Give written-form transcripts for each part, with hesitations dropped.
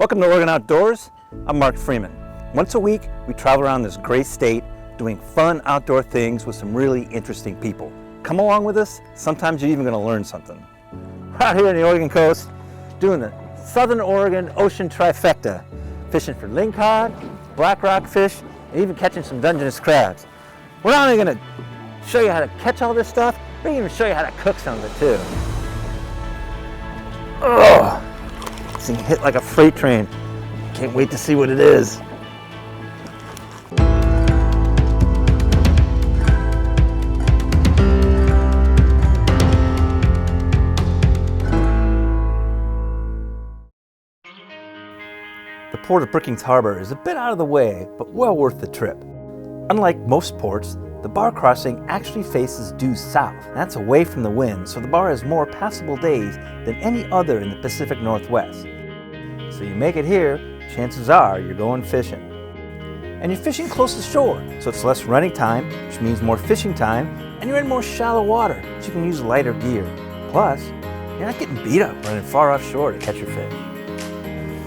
Welcome to Oregon Outdoors. I'm Mark Freeman. Once a week, we travel around this great state doing fun outdoor things with some really interesting people. Come along with us. Sometimes you're even going to learn something. We're out here on the Oregon coast doing the Southern Oregon ocean trifecta, fishing for lingcod, black rock fish, and even catching some Dungeness crabs. We're not only going to show you how to catch all this stuff, we're going to even show you how to cook some of it too. Oh, this thing hit like a freight train. Can't wait to see what it is. The port of Brookings Harbor is a bit out of the way, but well worth the trip. Unlike most ports, the bar crossing actually faces due south. That's away from the wind, so the bar has more passable days than any other in the Pacific Northwest. So you make it here, chances are you're going fishing. And you're fishing close to shore, so it's less running time, which means more fishing time, and you're in more shallow water, so you can use lighter gear. Plus, you're not getting beat up running far offshore to catch your fish.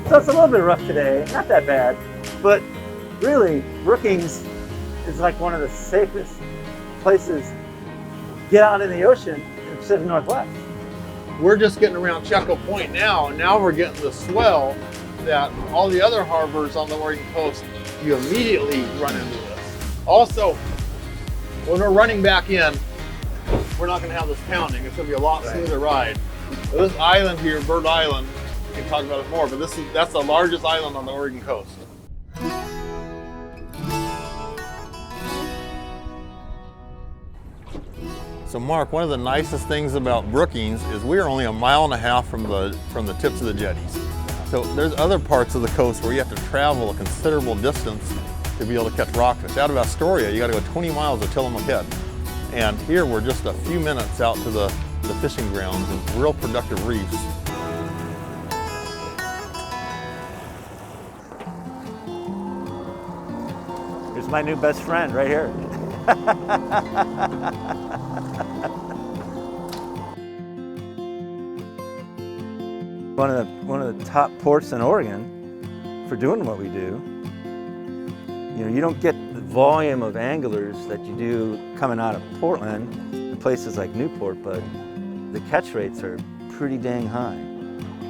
So it's a little bit rough today, not that bad, but really, Brookings is like one of the safest places to get out in the ocean in the Pacific Northwest. We're just getting around Chaco Point now, and now we're getting the swell that all the other harbors on the Oregon coast, you immediately run into this. Also, when we're running back in, we're not gonna have this pounding. It's gonna be a lot smoother ride. So this island here, Bird Island, we can talk about it more, but that's the largest island on the Oregon coast. So Mark, one of the nicest things about Brookings is we're only 1.5 miles from the tips of the jetties. So there's other parts of the coast where you have to travel a considerable distance to be able to catch rockfish. Out of Astoria, you got to go 20 miles to Tillamook Head. And here we're just a few minutes out to the fishing grounds and real productive reefs. Here's my new best friend right here. One of the top ports in Oregon for doing what we do. You know, you don't get the volume of anglers that you do coming out of Portland and places like Newport, but the catch rates are pretty dang high.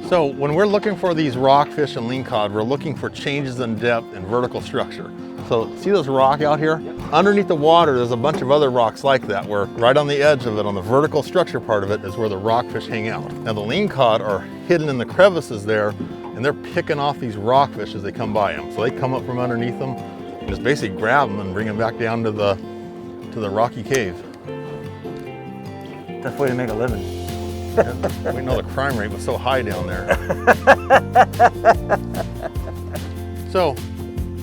So when we're looking for these rockfish and lingcod, we're looking for changes in depth and vertical structure. So see this rock out here? Yep. Underneath the water, there's a bunch of other rocks like that, where right on the edge of it, on the vertical structure part of it, is where the rockfish hang out. Now the lingcod are hidden in the crevices there, and they're picking off these rockfish as they come by them. So they come up from underneath them, and just basically grab them and bring them back down to the rocky cave. Tough way to make a living. We know the crime rate was so high down there. So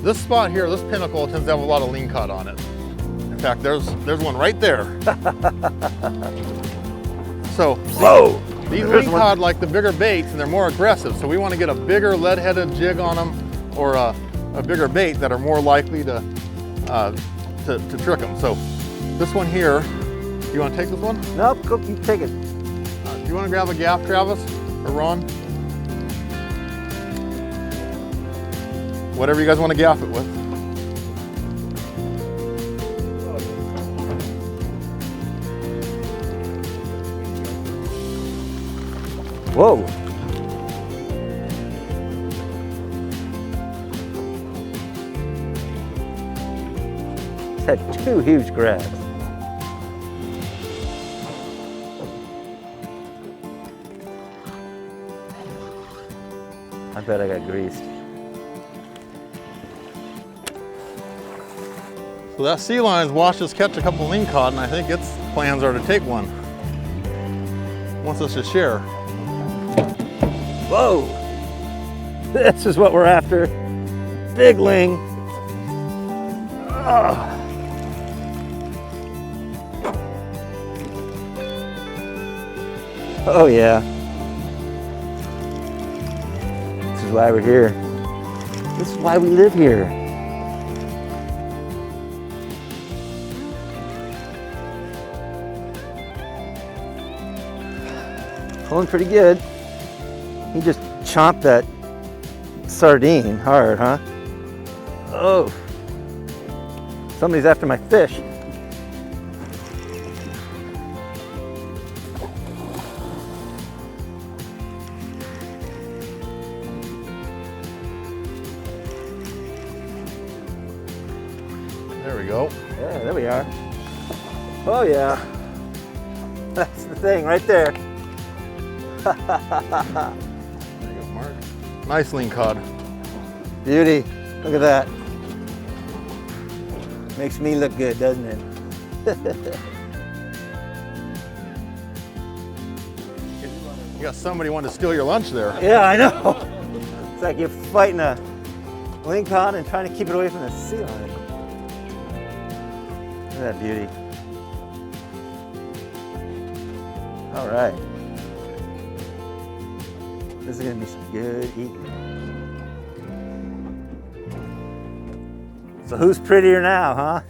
this spot here, this pinnacle, tends to have a lot of lingcod on it. In fact, there's one right there. So whoa! These lingcod like the bigger baits, and they're more aggressive. So we want to get a bigger lead-headed jig on them, or a bigger bait that are more likely to trick them. So this one here, you want to take this one? Nope, go keep taking. Do you want to grab a gaff, Travis or Ron? Whatever you guys want to gaff it with. Whoa. It's had 2 huge grabs. I bet I got greased. So that sea lion's watched us catch a couple lingcod, and I think its plans are to take one. Wants us to share. Whoa! This is what we're after. Big ling. Oh. Oh yeah. This is why we're here. This is why we live here. Pulling pretty good. He just chomped that sardine hard, huh? Oh, somebody's after my fish. There we go. Yeah, there we are. Oh yeah, that's the thing right there. There you go, Mark. Nice lingcod. Beauty, look at that. Makes me look good, doesn't it? You got somebody wanting to steal your lunch there. Yeah, I know. It's like you're fighting a lingcod and trying to keep it away from the sea lion. Look at that beauty. All right. This is gonna be some good eating. So who's prettier now, huh?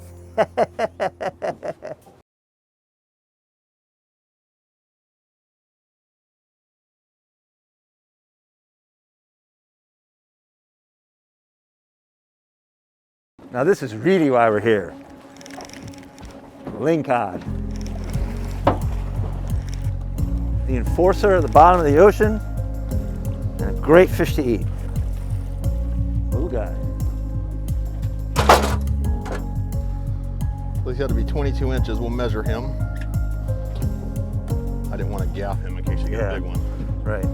Now this is really why we're here. Lingcod. The enforcer at the bottom of the ocean, and a great fish to eat. Oh God. He's got to be 22 inches. We'll measure him. I didn't want to gaff him in case you get a big one. Right.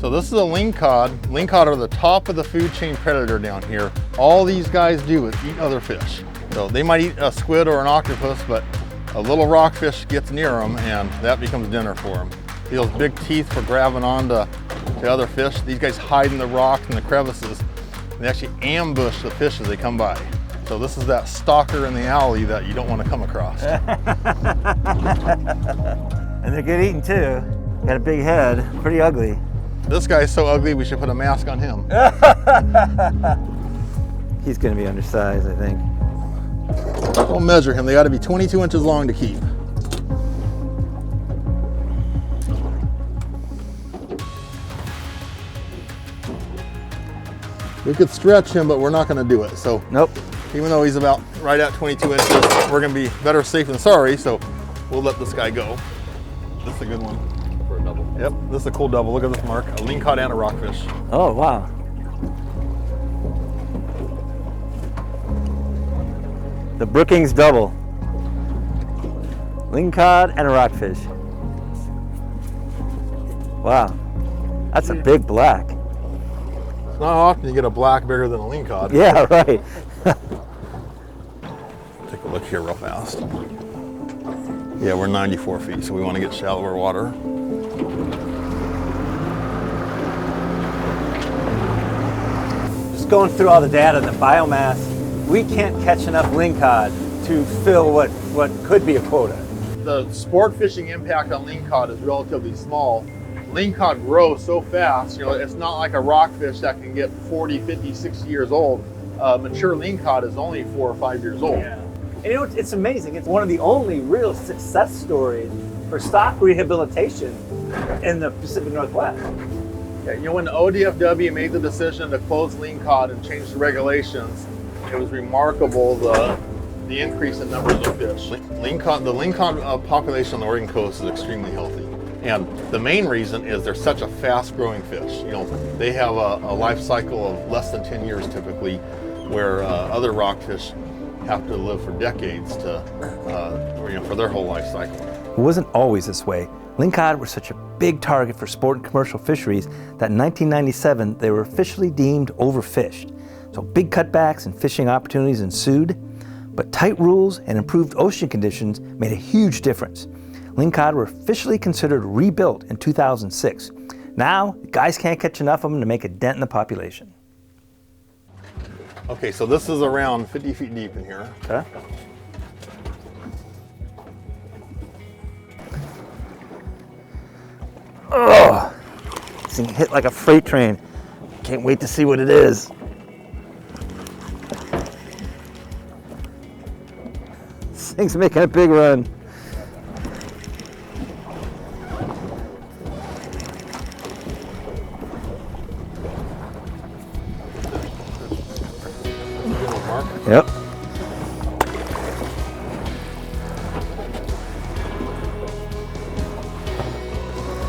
So this is a lingcod. Lingcod are the top of the food chain predator down here. All these guys do is eat other fish. So they might eat a squid or an octopus, but a little rockfish gets near them and that becomes dinner for them. Those big teeth for grabbing onto other fish. These guys hide in the rocks and the crevices. And they actually ambush the fish as they come by. So this is that stalker in the alley that you don't want to come across. And they're good eating too. Got a big head, pretty ugly. This guy's so ugly we should put a mask on him. He's gonna be undersized, I think. We'll measure him. They got to be 22 inches long to keep. We could stretch him, but we're not going to do it. So nope. Even though he's about right at 22 inches, we're going to be better safe than sorry. So we'll let this guy go. This is a good one. For a double. Yep, this is a cool double. Look at this, Mark. A lingcod and a rockfish. Oh, wow. The Brookings double. Lingcod and a rockfish. Wow. That's a big black. It's not often you get a black bigger than a lingcod. Yeah, right. Take a look here real fast. Yeah, we're 94 feet, so we want to get shallower water. Just going through all the data, the biomass, we can't catch enough lingcod to fill what could be a quota. The sport fishing impact on lingcod is relatively small. Lingcod grow so fast, you know, it's not like a rockfish that can get 40, 50, 60 years old. Mature lingcod is only 4 or 5 years old. Yeah. And you know, it's amazing. It's one of the only real success stories for stock rehabilitation in the Pacific Northwest. Yeah, you know, when the ODFW made the decision to close lingcod and change the regulations, it was remarkable the increase in numbers of fish. The lingcod population on the Oregon coast is extremely healthy. And the main reason is they're such a fast-growing fish. You know, they have a life cycle of less than 10 years typically, where other rockfish have to live for decades to, for their whole life cycle. It wasn't always this way. Lingcod were such a big target for sport and commercial fisheries that in 1997 they were officially deemed overfished. So big cutbacks and fishing opportunities ensued, but tight rules and improved ocean conditions made a huge difference. Lingcod were officially considered rebuilt in 2006. Now, guys can't catch enough of them to make a dent in the population. Okay, so this is around 50 feet deep in here. Okay. Oh, this thing hit like a freight train. Can't wait to see what it is. This thing's making a big run. Yep.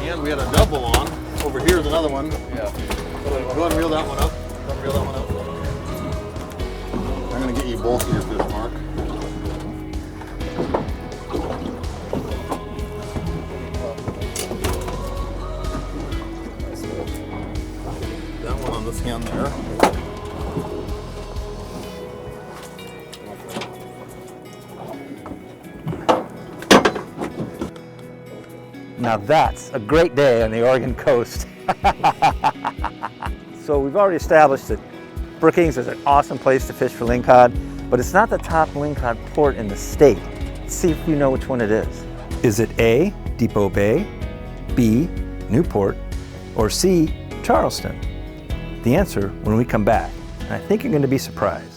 And we had a double on. Over here is another one. Yeah. Go ahead and reel that one up. Go ahead and reel that one up. I'm going to get you both of your fish, Mark. That one on this hand there. Now that's a great day on the Oregon coast. So we've already established that Brookings is an awesome place to fish for lingcod, but it's not the top lingcod port in the state. Let's see if we know which one it is. Is it A, Depot Bay, B, Newport, or C, Charleston? The answer when we come back, and I think you're going to be surprised.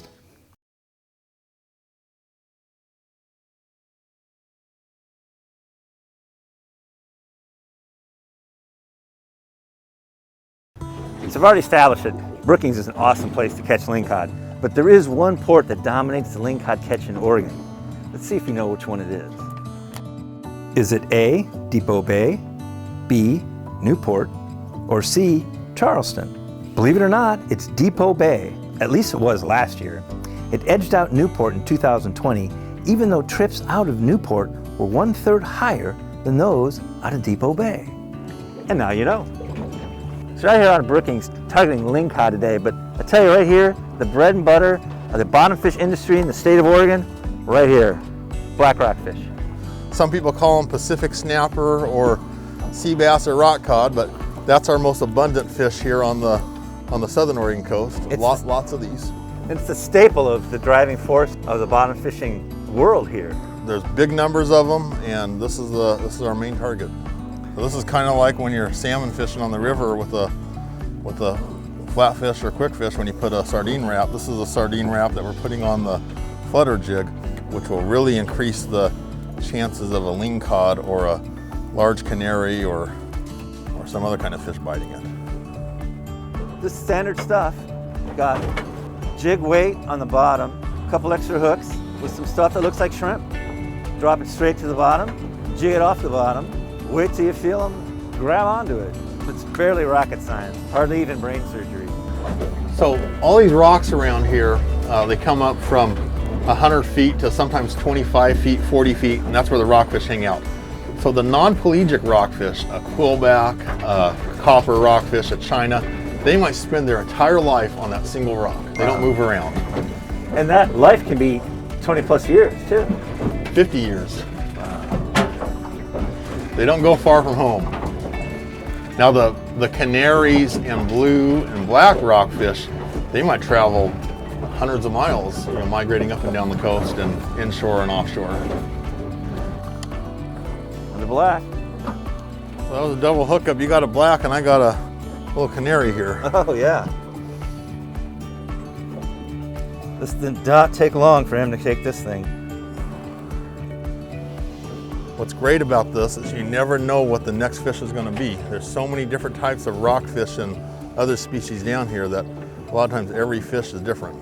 So I've already established that Brookings is an awesome place to catch lingcod, but there is one port that dominates the lingcod catch in Oregon. Let's see if you know which one it is. Is it A, Depot Bay, B, Newport, or C, Charleston? Believe it or not, it's Depot Bay. At least it was last year. It edged out Newport in 2020, even though trips out of Newport were 1/3 higher than those out of Depot Bay. And now you know. So right here on Brookings, targeting lingcod today, but I tell you right here, the bread and butter of the bottom fish industry in the state of Oregon, right here, black rockfish. Some people call them Pacific snapper or sea bass or rock cod, but that's our most abundant fish here on the southern Oregon coast. Lots of these. It's the staple of the driving force of the bottom fishing world here. There's big numbers of them, and this is our main target. So this is kind of like when you're salmon fishing on the river with a flatfish or quickfish when you put a sardine wrap. This is a sardine wrap that we're putting on the flutter jig, which will really increase the chances of a lingcod or a large canary or some other kind of fish biting it. This standard stuff, got jig weight on the bottom, a couple extra hooks with some stuff that looks like shrimp. Drop it straight to the bottom, jig it off the bottom, wait till you feel them, grab onto it. It's barely rocket science, hardly even brain surgery. So all these rocks around here, they come up from 100 feet to sometimes 25 feet, 40 feet, and that's where the rockfish hang out. So the non-pelagic rockfish, a quillback, a copper rockfish, a china, they might spend their entire life on that single rock. They don't move around. And that life can be 20 plus years too. 50 years. They don't go far from home. Now the canaries and blue and black rockfish, they might travel hundreds of miles, migrating up and down the coast and inshore and offshore. And the black. So that was a double hookup. You got a black and I got a little canary here. Oh yeah. This did not take long for him to take this thing. What's great about this is you never know what the next fish is going to be. There's so many different types of rockfish and other species down here that a lot of times every fish is different.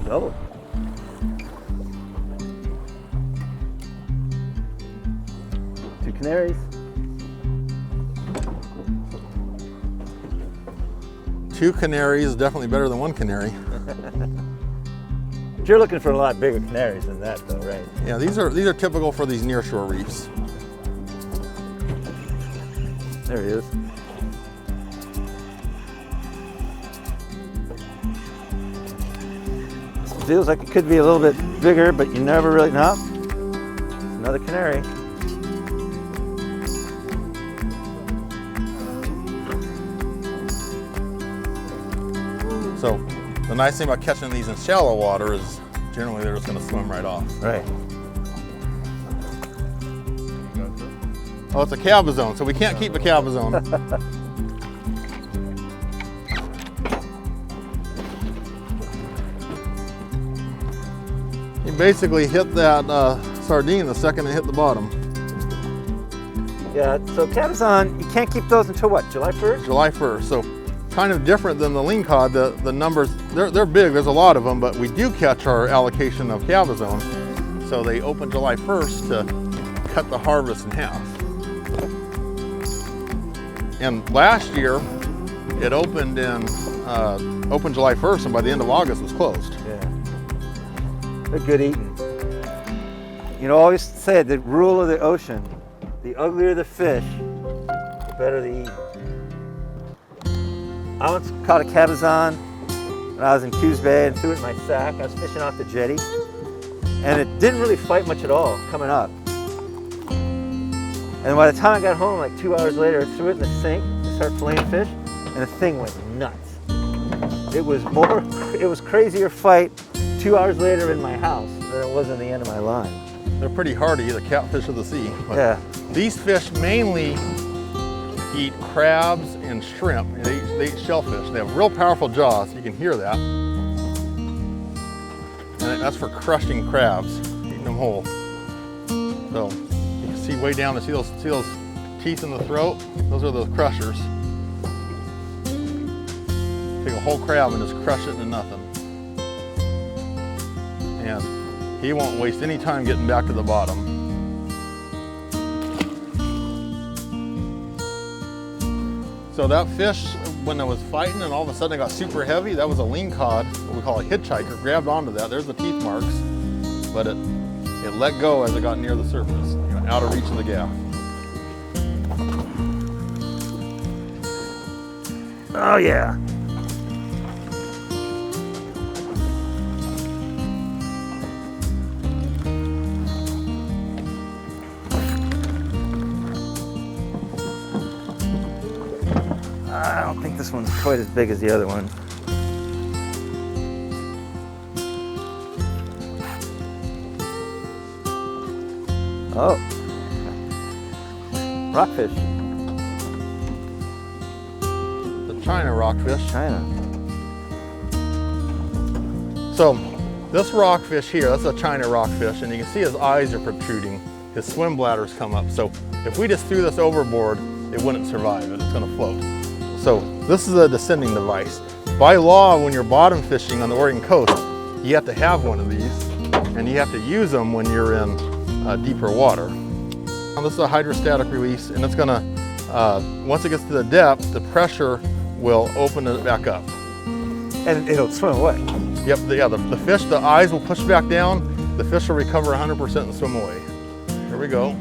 Double. Two canaries. Two canaries is definitely better than one canary. But you're looking for a lot bigger canaries than that though, right? Yeah, these are typical for these nearshore reefs. There he is. This feels like it could be a little bit bigger, but you never really know. Another canary. So the nice thing about catching these in shallow water is generally they're just going to swim right off. Right. Oh, it's a cabazone, so we can't keep a cabazone. You basically hit that sardine the second it hit the bottom. Yeah, so cabezon, you can't keep those until what, July 1st? July 1st. So kind of different than the lingcod. The numbers, they're big, there's a lot of them, but we do catch our allocation of cabezon. So they open July 1st to cut the harvest in half. And last year, it opened opened July 1st, and by the end of August, it was closed. Yeah. They're good eating. You know, I always say the rule of the ocean, the uglier the fish, the better the eat. I once caught a cabezon when I was in Coos Bay and threw it in my sack. I was fishing off the jetty, and it didn't really fight much at all coming up. And by the time I got home, like 2 hours later, I threw it in the sink to start filleting fish, and the thing went nuts. It was crazier fight 2 hours later in my house than it was in the end of my line. They're pretty hardy, the catfish of the sea. Yeah. These fish mainly eat crabs and shrimp, and they eat shellfish. They have real powerful jaws, you can hear that. And that's for crushing crabs, eating them whole. So you can see way down, see those teeth in the throat? Those are the crushers. Take a whole crab and just crush it into nothing. And he won't waste any time getting back to the bottom. So that fish, when it was fighting and all of a sudden it got super heavy, that was a lingcod, what we call a hitchhiker, grabbed onto that. There's the teeth marks, but it let go as it got near the surface, out of reach of the gaff. Oh yeah. I don't think this one's quite as big as the other one. Oh, rockfish. The China rockfish. China. So this rockfish here, that's a China rockfish, and you can see his eyes are protruding. His swim bladders come up. So if we just threw this overboard, it wouldn't survive. It's going to float. So this is a descending device. By law, when you're bottom fishing on the Oregon coast, you have to have one of these, and you have to use them when you're in deeper water. Now, this is a hydrostatic release, and it's gonna, once it gets to the depth, the pressure will open it back up. And it'll swim away. Yep, the fish, the eyes will push back down, the fish will recover 100% and swim away. Here we go.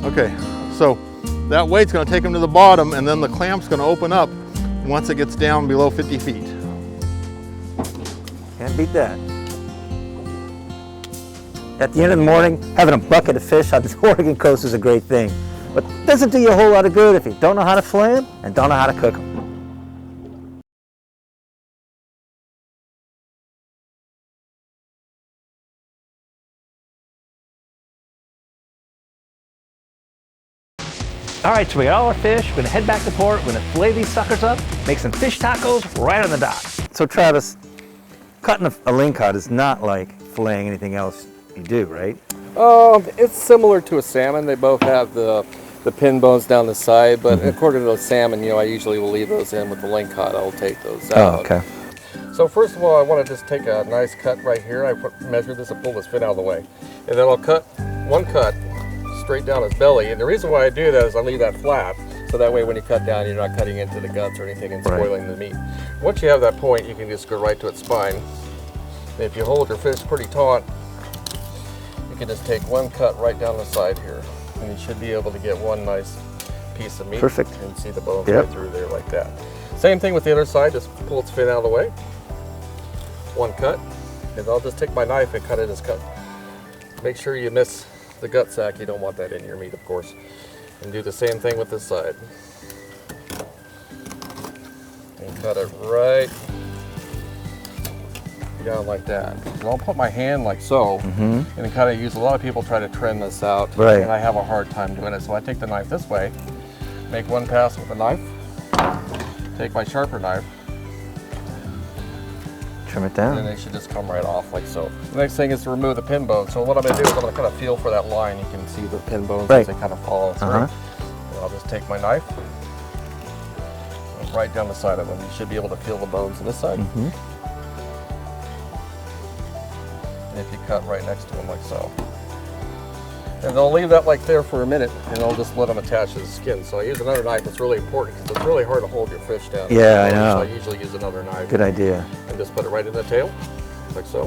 Okay, so that weight's going to take them to the bottom, and then the clamp's going to open up once it gets down below 50 feet. Can't beat that. At the end of the morning, having a bucket of fish on the Oregon coast is a great thing, but it doesn't do you a whole lot of good if you don't know how to fillet them and don't know how to cook them. All right, so we got all our fish. We're gonna head back to port. We're gonna fillet these suckers up, make some fish tacos right on the dock. So Travis, cutting a lingcod is not like filleting anything else you do, right? It's similar to a salmon. They both have the pin bones down the side, but according to the salmon, I usually will leave those in. With the lingcod, I'll take those out. Oh, okay. So first of all, I want to just take a nice cut right here. I measure this and pull this fin out of the way. And then I'll cut one cut straight down his belly. And the reason why I do that is I leave that flat, so that way when you cut down, you're not cutting into the guts or anything and spoiling the meat. Once you have that point, you can just go right to its spine. And if you hold your fish pretty taut, you can just take one cut right down the side here. And you should be able to get one nice piece of meat. Perfect. And see the bones right through there like that. Same thing with the other side, just pull its fin out of the way. One cut, and I'll just take my knife and cut it as cut. Make sure you miss the gut sack. You don't want that in your meat, of course. And do the same thing with this side. And cut it right down like that. So I'll put my hand like so, and then kind of use, a lot of people try to trim this out, and I have a hard time doing it. So I take the knife this way, make one pass with a knife, take my sharper knife, Trim it and down. then they should just come right off like so. The next thing is to remove the pin bone. So what I'm going to do is I'm going to kind of feel for that line. You can see the pin bones Right. as they kind of fall through. And I'll just take my knife, right down the side of them. You should be able to feel the bones on this side. Mm-hmm. And if you cut right next to them like so. And I'll leave that like there for a minute, and I'll just let them attach to the skin. So I use another knife. It's really important because it's really hard to hold your fish down. Yeah, I know. So I usually use another knife. Good idea. And just put it right in the tail, like so.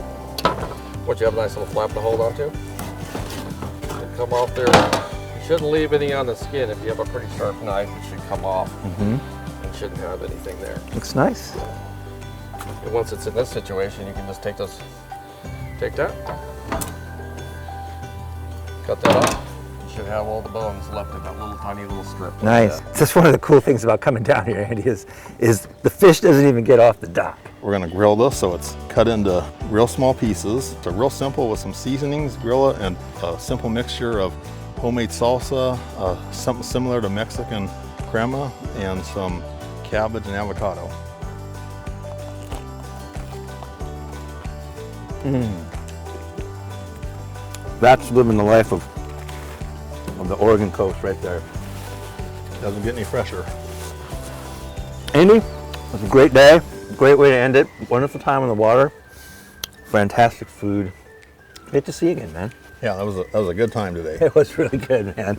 Once you have a nice little flap to hold onto, it'll come off there. You shouldn't leave any on the skin. If you have a pretty sharp knife, it should come off. Mm-hmm. And shouldn't have anything there. Looks nice. And once it's in this situation, you can just take that, cut that off. You should have all the bones left in that little tiny little strip. like Nice. that. That's one of the cool things about coming down here, Andy, is the fish doesn't even get off the dock. We're gonna grill this so it's cut into real small pieces. So real simple with some seasonings, grill it, and a simple mixture of homemade salsa, something similar to Mexican crema, and some cabbage and avocado. That's living the life of the Oregon coast right there. Doesn't get any fresher. Andy, it was a great day, great way to end it. Wonderful time on the water, fantastic food. Great to see you again, man. Yeah, that was a good time today. It was really good, man.